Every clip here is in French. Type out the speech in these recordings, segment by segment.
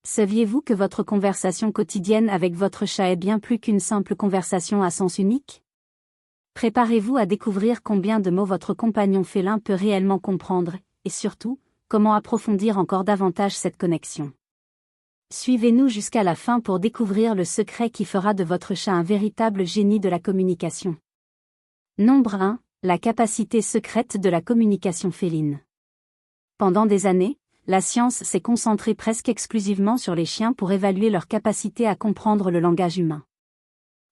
Saviez-vous que votre conversation quotidienne avec votre chat est bien plus qu'une simple conversation à sens unique? Préparez-vous à découvrir combien de mots votre compagnon félin peut réellement comprendre, et surtout, comment approfondir encore davantage cette connexion. Suivez-nous jusqu'à la fin pour découvrir le secret qui fera de votre chat un véritable génie de la communication. Nombre 1. La capacité secrète de la communication féline. Pendant des années, la science s'est concentrée presque exclusivement sur les chiens pour évaluer leur capacité à comprendre le langage humain.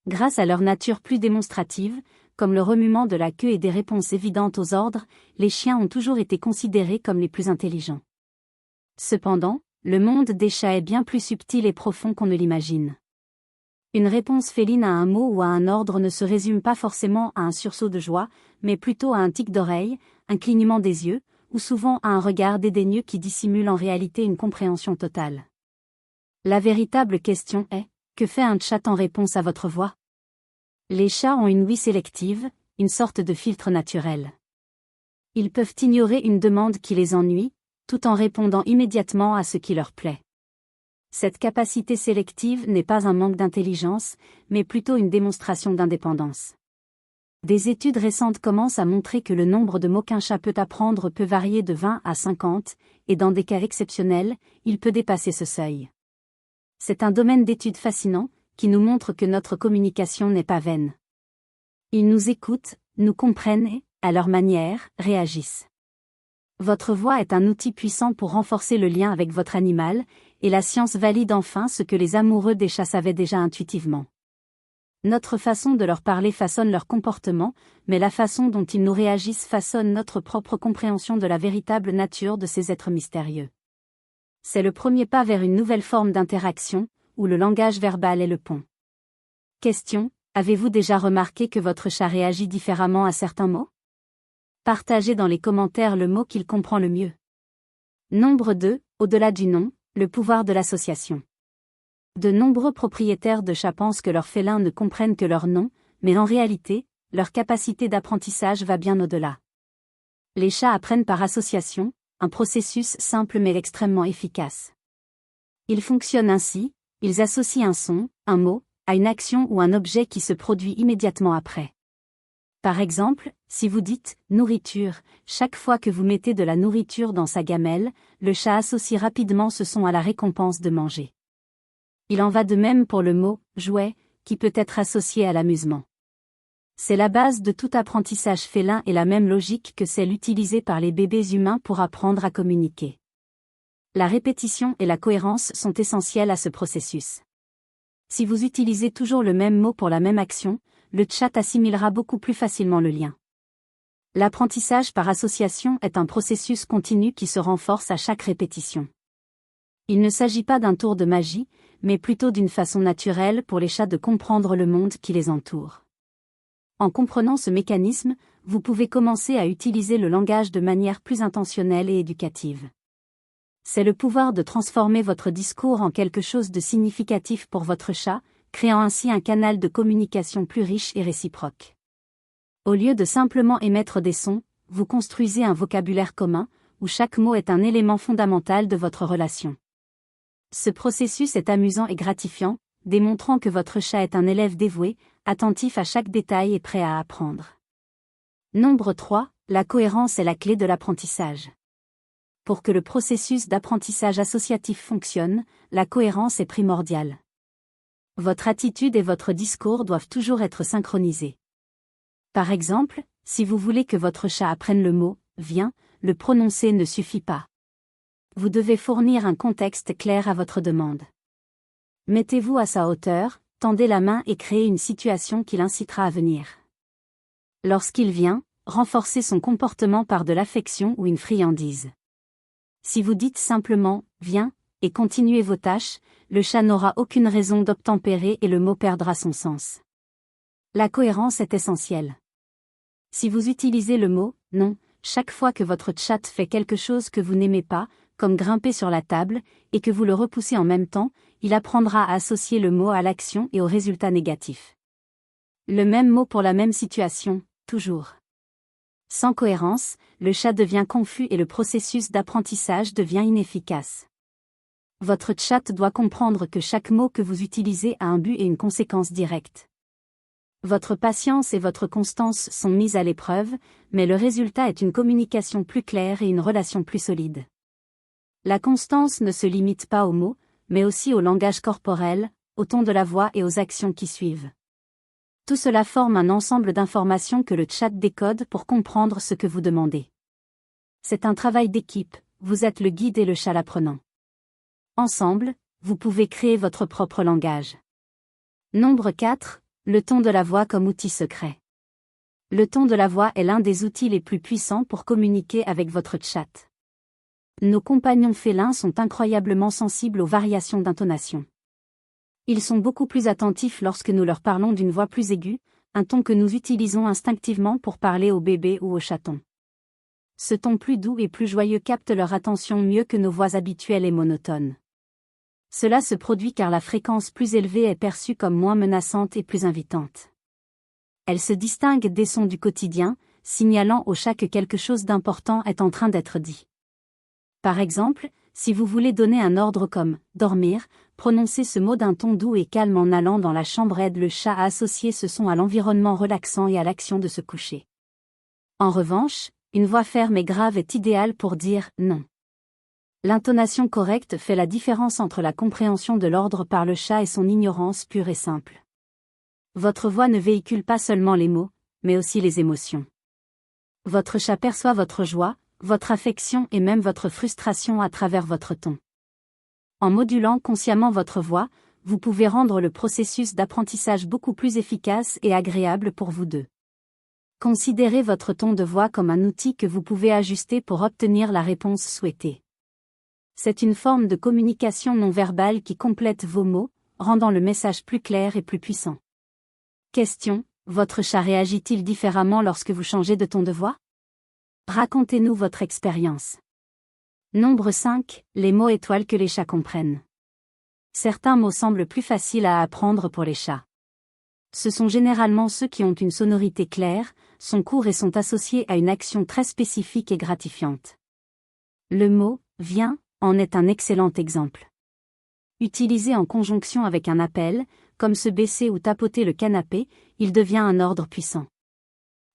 Grâce à leur nature plus démonstrative, comme le remuement de la queue et des réponses évidentes aux ordres, les chiens ont toujours été considérés comme les plus intelligents. Cependant, le monde des chats est bien plus subtil et profond qu'on ne l'imagine. Une réponse féline à un mot ou à un ordre ne se résume pas forcément à un sursaut de joie, mais plutôt à un tic d'oreille, un clignement des yeux, ou souvent à un regard dédaigneux qui dissimule en réalité une compréhension totale. La véritable question est, que fait un chat en réponse à votre voix? Les chats ont une ouïe sélective, une sorte de filtre naturel. Ils peuvent ignorer une demande qui les ennuie, tout en répondant immédiatement à ce qui leur plaît. Cette capacité sélective n'est pas un manque d'intelligence, mais plutôt une démonstration d'indépendance. Des études récentes commencent à montrer que le nombre de mots qu'un chat peut apprendre peut varier de 20 à 50, et dans des cas exceptionnels, il peut dépasser ce seuil. C'est un domaine d'étude fascinant, qui nous montre que notre communication n'est pas vaine. Ils nous écoutent, nous comprennent et, à leur manière, réagissent. Votre voix est un outil puissant pour renforcer le lien avec votre animal, et la science valide enfin ce que les amoureux des chats savaient déjà intuitivement. Notre façon de leur parler façonne leur comportement, mais la façon dont ils nous réagissent façonne notre propre compréhension de la véritable nature de ces êtres mystérieux. C'est le premier pas vers une nouvelle forme d'interaction, où le langage verbal est le pont. Question: avez-vous déjà remarqué que votre chat réagit différemment à certains mots? Partagez dans les commentaires le mot qu'il comprend le mieux. Nombre 2, au-delà du nom, le pouvoir de l'association. De nombreux propriétaires de chats pensent que leurs félins ne comprennent que leur nom, mais en réalité, leur capacité d'apprentissage va bien au-delà. Les chats apprennent par association, un processus simple mais extrêmement efficace. Ils fonctionnent ainsi, ils associent un son, un mot, à une action ou un objet qui se produit immédiatement après. Par exemple, si vous dites « nourriture », chaque fois que vous mettez de la nourriture dans sa gamelle, le chat associe rapidement ce son à la récompense de manger. Il en va de même pour le mot « jouet », qui peut être associé à l'amusement. C'est la base de tout apprentissage félin et la même logique que celle utilisée par les bébés humains pour apprendre à communiquer. La répétition et la cohérence sont essentielles à ce processus. Si vous utilisez toujours le même mot pour la même action, le chat assimilera beaucoup plus facilement le lien. L'apprentissage par association est un processus continu qui se renforce à chaque répétition. Il ne s'agit pas d'un tour de magie, mais plutôt d'une façon naturelle pour les chats de comprendre le monde qui les entoure. En comprenant ce mécanisme, vous pouvez commencer à utiliser le langage de manière plus intentionnelle et éducative. C'est le pouvoir de transformer votre discours en quelque chose de significatif pour votre chat, créant ainsi un canal de communication plus riche et réciproque. Au lieu de simplement émettre des sons, vous construisez un vocabulaire commun, où chaque mot est un élément fondamental de votre relation. Ce processus est amusant et gratifiant, démontrant que votre chat est un élève dévoué, attentif à chaque détail et prêt à apprendre. Nombre 3, la cohérence est la clé de l'apprentissage. Pour que le processus d'apprentissage associatif fonctionne, la cohérence est primordiale. Votre attitude et votre discours doivent toujours être synchronisés. Par exemple, si vous voulez que votre chat apprenne le mot « viens », le prononcer ne suffit pas. Vous devez fournir un contexte clair à votre demande. Mettez-vous à sa hauteur, tendez la main et créez une situation qui l'incitera à venir. Lorsqu'il vient, renforcez son comportement par de l'affection ou une friandise. Si vous dites simplement « viens » et continuez vos tâches, le chat n'aura aucune raison d'obtempérer et le mot perdra son sens. La cohérence est essentielle. Si vous utilisez le mot « non » chaque fois que votre chat fait quelque chose que vous n'aimez pas, comme grimper sur la table, et que vous le repoussez en même temps, il apprendra à associer le mot à l'action et au résultat négatif. Le même mot pour la même situation, toujours. Sans cohérence, le chat devient confus et le processus d'apprentissage devient inefficace. Votre chat doit comprendre que chaque mot que vous utilisez a un but et une conséquence directe. Votre patience et votre constance sont mises à l'épreuve, mais le résultat est une communication plus claire et une relation plus solide. La constance ne se limite pas aux mots, mais aussi au langage corporel, au ton de la voix et aux actions qui suivent. Tout cela forme un ensemble d'informations que le chat décode pour comprendre ce que vous demandez. C'est un travail d'équipe, vous êtes le guide et le chat l'apprenant. Ensemble, vous pouvez créer votre propre langage. Nombre 4, le ton de la voix comme outil secret. Le ton de la voix est l'un des outils les plus puissants pour communiquer avec votre chat. Nos compagnons félins sont incroyablement sensibles aux variations d'intonation. Ils sont beaucoup plus attentifs lorsque nous leur parlons d'une voix plus aiguë, un ton que nous utilisons instinctivement pour parler au bébé ou au chaton. Ce ton plus doux et plus joyeux capte leur attention mieux que nos voix habituelles et monotones. Cela se produit car la fréquence plus élevée est perçue comme moins menaçante et plus invitante. Elle se distingue des sons du quotidien, signalant au chat que quelque chose d'important est en train d'être dit. Par exemple, si vous voulez donner un ordre comme « dormir », prononcez ce mot d'un ton doux et calme en allant dans la chambre aide le chat à associer ce son à l'environnement relaxant et à l'action de se coucher. En revanche, une voix ferme et grave est idéale pour dire « non ». L'intonation correcte fait la différence entre la compréhension de l'ordre par le chat et son ignorance pure et simple. Votre voix ne véhicule pas seulement les mots, mais aussi les émotions. Votre chat perçoit votre joie, votre affection et même votre frustration à travers votre ton. En modulant consciemment votre voix, vous pouvez rendre le processus d'apprentissage beaucoup plus efficace et agréable pour vous deux. Considérez votre ton de voix comme un outil que vous pouvez ajuster pour obtenir la réponse souhaitée. C'est une forme de communication non verbale qui complète vos mots, rendant le message plus clair et plus puissant. Question: votre chat réagit-il différemment lorsque vous changez de ton de voix? Racontez-nous votre expérience. Nombre 5, les mots étoiles que les chats comprennent. Certains mots semblent plus faciles à apprendre pour les chats. Ce sont généralement ceux qui ont une sonorité claire, sont courts et sont associés à une action très spécifique et gratifiante. Le mot « viens » en est un excellent exemple. Utilisé en conjonction avec un appel, comme se baisser ou tapoter le canapé, il devient un ordre puissant.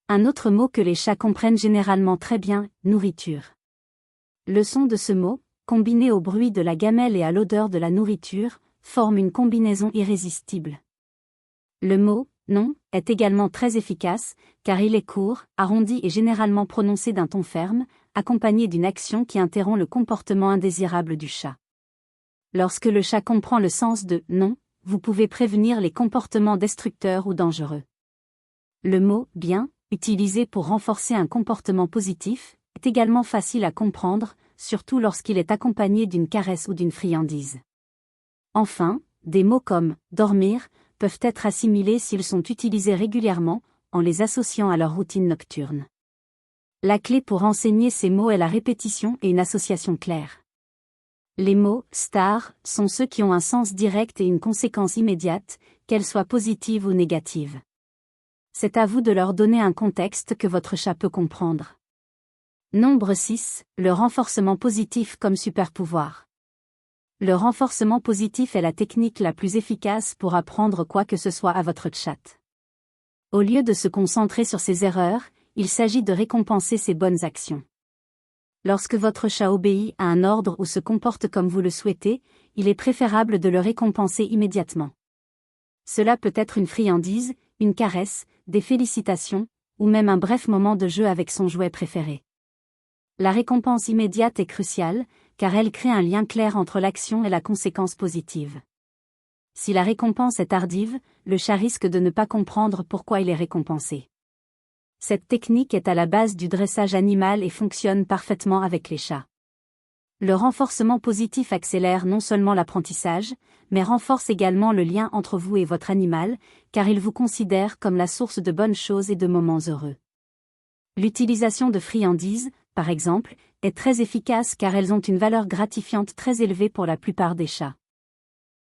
Un autre mot que les chats comprennent généralement très bien, nourriture. Le son de ce mot, combiné au bruit de la gamelle et à l'odeur de la nourriture, forme une combinaison irrésistible. Le mot « non » est également très efficace, car il est court, arrondi et généralement prononcé d'un ton ferme, accompagné d'une action qui interrompt le comportement indésirable du chat. Lorsque le chat comprend le sens de « non », vous pouvez prévenir les comportements destructeurs ou dangereux. Le mot « bien », utilisé pour renforcer un comportement positif, est également facile à comprendre, surtout lorsqu'il est accompagné d'une caresse ou d'une friandise. Enfin, des mots comme « dormir » peuvent être assimilés s'ils sont utilisés régulièrement, en les associant à leur routine nocturne. La clé pour enseigner ces mots est la répétition et une association claire. Les mots « star » sont ceux qui ont un sens direct et une conséquence immédiate, qu'elle soit positive ou négative. C'est à vous de leur donner un contexte que votre chat peut comprendre. Nombre 6, le renforcement positif comme super-pouvoir. Le renforcement positif est la technique la plus efficace pour apprendre quoi que ce soit à votre chat. Au lieu de se concentrer sur ses erreurs, il s'agit de récompenser ses bonnes actions. Lorsque votre chat obéit à un ordre ou se comporte comme vous le souhaitez, il est préférable de le récompenser immédiatement. Cela peut être une friandise, une caresse, des félicitations, ou même un bref moment de jeu avec son jouet préféré. La récompense immédiate est cruciale, car elle crée un lien clair entre l'action et la conséquence positive. Si la récompense est tardive, le chat risque de ne pas comprendre pourquoi il est récompensé. Cette technique est à la base du dressage animal et fonctionne parfaitement avec les chats. Le renforcement positif accélère non seulement l'apprentissage, mais renforce également le lien entre vous et votre animal, car il vous considère comme la source de bonnes choses et de moments heureux. L'utilisation de friandises, par exemple, est très efficace car elles ont une valeur gratifiante très élevée pour la plupart des chats.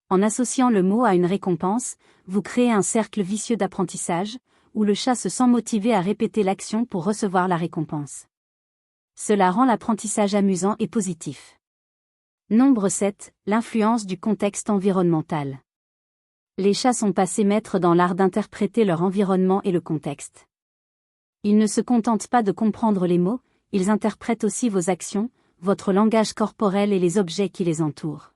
En associant le mot à une récompense, vous créez un cercle vicieux d'apprentissage, où le chat se sent motivé à répéter l'action pour recevoir la récompense. Cela rend l'apprentissage amusant et positif. Nombre 7, l'influence du contexte environnemental. Les chats sont passés maîtres dans l'art d'interpréter leur environnement et le contexte. Ils ne se contentent pas de comprendre les mots, ils interprètent aussi vos actions, votre langage corporel et les objets qui les entourent.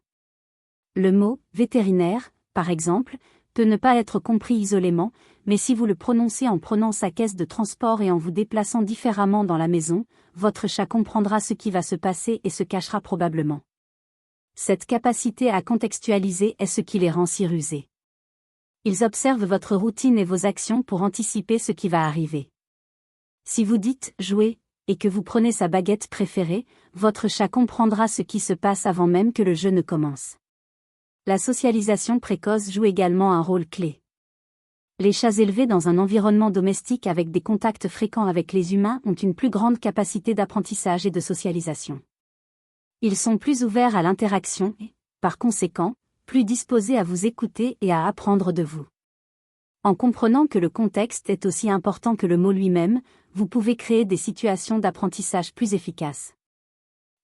Le mot « vétérinaire », par exemple, peut ne pas être compris isolément, mais si vous le prononcez en prenant sa caisse de transport et en vous déplaçant différemment dans la maison, votre chat comprendra ce qui va se passer et se cachera probablement. Cette capacité à contextualiser est ce qui les rend si rusés. Ils observent votre routine et vos actions pour anticiper ce qui va arriver. Si vous dites « jouer » et que vous prenez sa baguette préférée, votre chat comprendra ce qui se passe avant même que le jeu ne commence. La socialisation précoce joue également un rôle clé. Les chats élevés dans un environnement domestique avec des contacts fréquents avec les humains ont une plus grande capacité d'apprentissage et de socialisation. Ils sont plus ouverts à l'interaction et, par conséquent, plus disposés à vous écouter et à apprendre de vous. En comprenant que le contexte est aussi important que le mot lui-même, vous pouvez créer des situations d'apprentissage plus efficaces.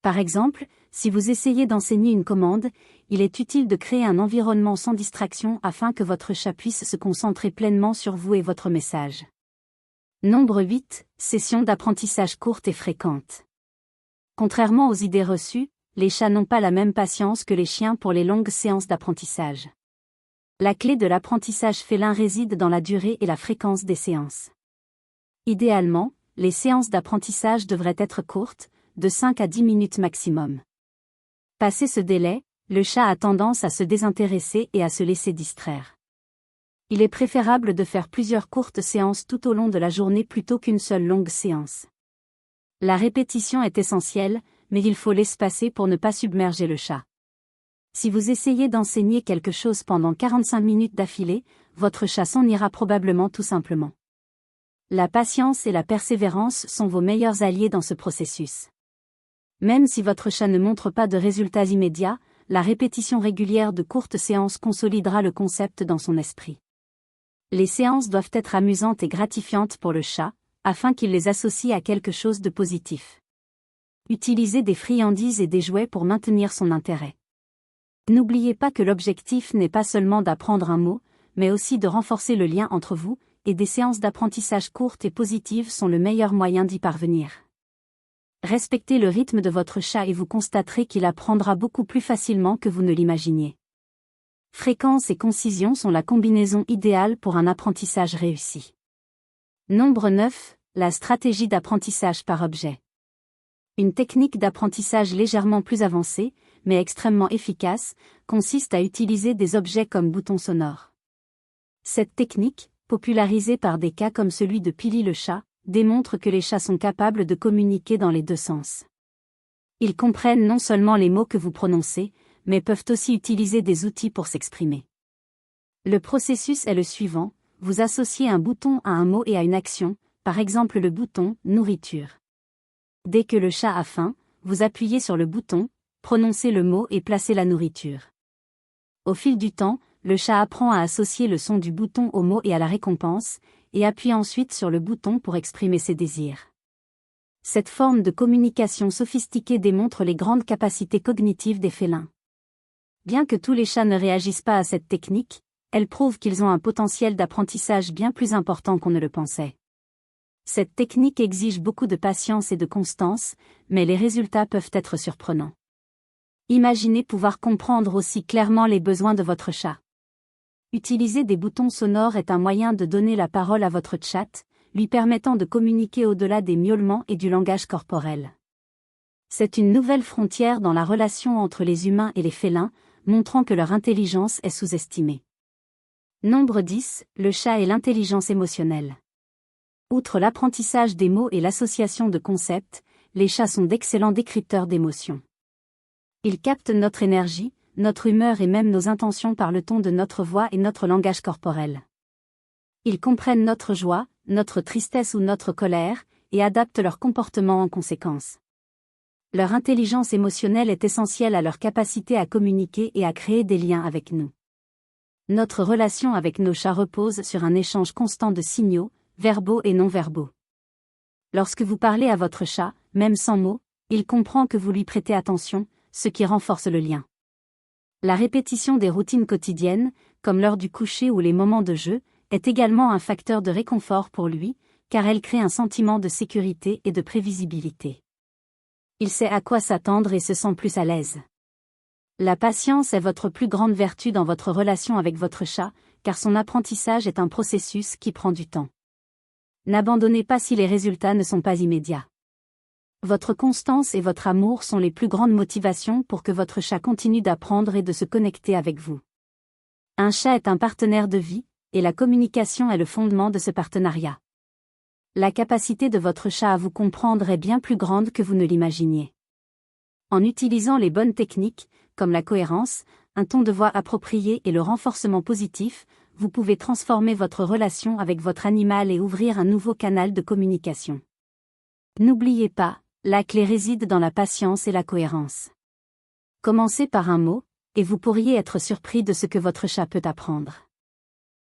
Par exemple, si vous essayez d'enseigner une commande, il est utile de créer un environnement sans distraction afin que votre chat puisse se concentrer pleinement sur vous et votre message. Nombre 8, sessions d'apprentissage courtes et fréquentes. Contrairement aux idées reçues, les chats n'ont pas la même patience que les chiens pour les longues séances d'apprentissage. La clé de l'apprentissage félin réside dans la durée et la fréquence des séances. Idéalement, les séances d'apprentissage devraient être courtes, de 5 à 10 minutes maximum. Passé ce délai, le chat a tendance à se désintéresser et à se laisser distraire. Il est préférable de faire plusieurs courtes séances tout au long de la journée plutôt qu'une seule longue séance. La répétition est essentielle, mais il faut l'espacer pour ne pas submerger le chat. Si vous essayez d'enseigner quelque chose pendant 45 minutes d'affilée, votre chat s'en ira probablement tout simplement. La patience et la persévérance sont vos meilleurs alliés dans ce processus. Même si votre chat ne montre pas de résultats immédiats, la répétition régulière de courtes séances consolidera le concept dans son esprit. Les séances doivent être amusantes et gratifiantes pour le chat, afin qu'il les associe à quelque chose de positif. Utilisez des friandises et des jouets pour maintenir son intérêt. N'oubliez pas que l'objectif n'est pas seulement d'apprendre un mot, mais aussi de renforcer le lien entre vous, et des séances d'apprentissage courtes et positives sont le meilleur moyen d'y parvenir. Respectez le rythme de votre chat et vous constaterez qu'il apprendra beaucoup plus facilement que vous ne l'imaginiez. Fréquence et concision sont la combinaison idéale pour un apprentissage réussi. Nombre 9, la stratégie d'apprentissage par objet. Une technique d'apprentissage légèrement plus avancée, mais extrêmement efficace, consiste à utiliser des objets comme boutons sonores. Cette technique, popularisée par des cas comme celui de Pili le chat, démontre que les chats sont capables de communiquer dans les deux sens. Ils comprennent non seulement les mots que vous prononcez, mais peuvent aussi utiliser des outils pour s'exprimer. Le processus est le suivant, vous associez un bouton à un mot et à une action, par exemple le bouton « nourriture ». Dès que le chat a faim, vous appuyez sur le bouton, prononcez le mot et placez la nourriture. Au fil du temps, le chat apprend à associer le son du bouton au mot et à la récompense, et appuie ensuite sur le bouton pour exprimer ses désirs. Cette forme de communication sophistiquée démontre les grandes capacités cognitives des félins. Bien que tous les chats ne réagissent pas à cette technique, elle prouve qu'ils ont un potentiel d'apprentissage bien plus important qu'on ne le pensait. Cette technique exige beaucoup de patience et de constance, mais les résultats peuvent être surprenants. Imaginez pouvoir comprendre aussi clairement les besoins de votre chat. Utiliser des boutons sonores est un moyen de donner la parole à votre chat, lui permettant de communiquer au-delà des miaulements et du langage corporel. C'est une nouvelle frontière dans la relation entre les humains et les félins, montrant que leur intelligence est sous-estimée. Nombre 10, le chat et l'intelligence émotionnelle. Outre l'apprentissage des mots et l'association de concepts, les chats sont d'excellents décrypteurs d'émotions. Ils captent notre énergie, notre humeur et même nos intentions par le ton de notre voix et notre langage corporel. Ils comprennent notre joie, notre tristesse ou notre colère, et adaptent leur comportement en conséquence. Leur intelligence émotionnelle est essentielle à leur capacité à communiquer et à créer des liens avec nous. Notre relation avec nos chats repose sur un échange constant de signaux, verbaux et non-verbaux. Lorsque vous parlez à votre chat, même sans mots, il comprend que vous lui prêtez attention, ce qui renforce le lien. La répétition des routines quotidiennes, comme l'heure du coucher ou les moments de jeu, est également un facteur de réconfort pour lui, car elle crée un sentiment de sécurité et de prévisibilité. Il sait à quoi s'attendre et se sent plus à l'aise. La patience est votre plus grande vertu dans votre relation avec votre chat, car son apprentissage est un processus qui prend du temps. N'abandonnez pas si les résultats ne sont pas immédiats. Votre constance et votre amour sont les plus grandes motivations pour que votre chat continue d'apprendre et de se connecter avec vous. Un chat est un partenaire de vie, et la communication est le fondement de ce partenariat. La capacité de votre chat à vous comprendre est bien plus grande que vous ne l'imaginiez. En utilisant les bonnes techniques, comme la cohérence, un ton de voix approprié et le renforcement positif, vous pouvez transformer votre relation avec votre animal et ouvrir un nouveau canal de communication. N'oubliez pas, la clé réside dans la patience et la cohérence. Commencez par un mot, et vous pourriez être surpris de ce que votre chat peut apprendre.